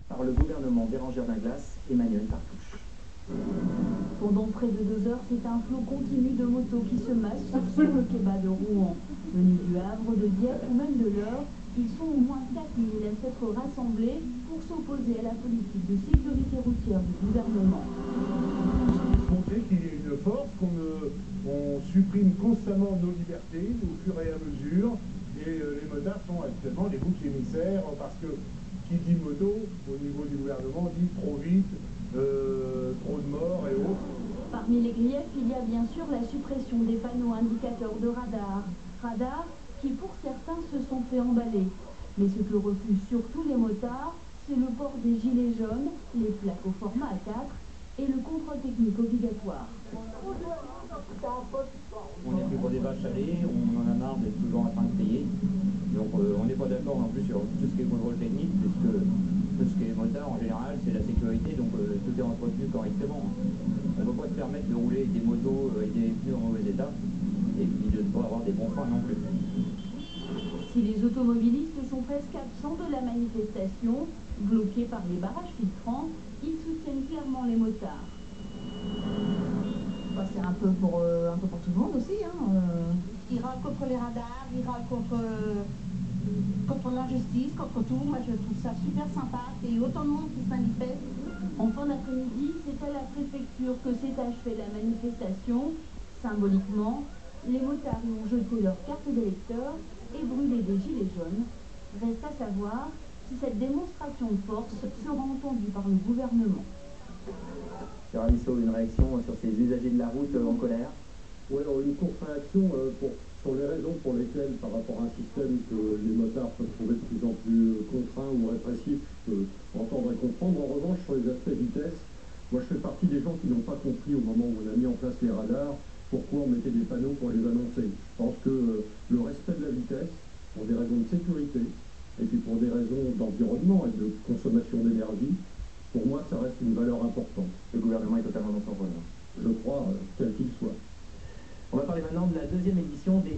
Par le gouvernement Bérengère Dinglas, Emmanuel Partouche. Pendant près de 2 heures, c'est un flot continu de motos qui se massent sur le quai de Rouen. Venus du Havre, de Dieppe ou même de l'Eure, ils sont au moins 4000 à s'être rassemblés pour s'opposer à la politique de sécurité routière du gouvernement. Montrer qu'il y a une force, qu'on supprime constamment nos libertés au fur et à mesure, et les motards sont actuellement les boucs émissaires, parce que qui dit moto au niveau du gouvernement dit trop vite, trop de morts et autres. Parmi les griefs, il y a bien sûr la suppression des panneaux indicateurs de radar. Radars qui pour certains se sont fait emballer. Mais ce que refusent surtout les motards, c'est le port des gilets jaunes, les plaques au format A4 et le contrôle technique obligatoire. On n'est plus pour des vaches à lait, on en a marre d'être toujours en train de payer. Donc on n'est pas d'accord non plus sur tout ce qui est contrôle technique, puisque tout ce qui est motard en général c'est la sécurité, donc tout est entretenu correctement. On ne peut pas se permettre de rouler avec des motos et des pneus en mauvais état, et puis de ne pas avoir des bons freins non plus. Si les automobilistes sont presque absents de la manifestation, bloqués par les barrages filtrants, ils soutiennent clairement les motards. Bah, c'est un peu pour tout le monde aussi. Ils râlent contre les radars, ils râlent contre l'injustice, contre tout. Moi je trouve ça super sympa qu'il y ait autant de monde qui se manifeste. En fin d'après-midi, c'est à la préfecture que s'est achevée la manifestation. Symboliquement, les motards y ont jeté leurs cartes d'électeurs et brûlé des gilets jaunes. Reste à savoir si cette démonstration de force sera entendue par le gouvernement. Ravissot, une réaction sur ces usagers de la route en colère? Oui, une course à l'action sur les raisons pour lesquelles, par rapport à un système que les motards peuvent trouver de plus en plus contraint ou répressif, je peux entendre et comprendre. En revanche, sur les aspects vitesse, moi je fais partie des gens qui n'ont pas compris au moment où on a mis en place les radars, pourquoi on mettait des panneaux pour les annoncer. Je pense que le respect de la vitesse, pour des raisons de sécurité, et puis pour des raisons d'environnement et de consommation d'énergie, pour moi, ça reste une valeur importante. Le gouvernement est totalement dans son rôle. Je crois, quel qu'il soit. On va parler maintenant de la deuxième édition des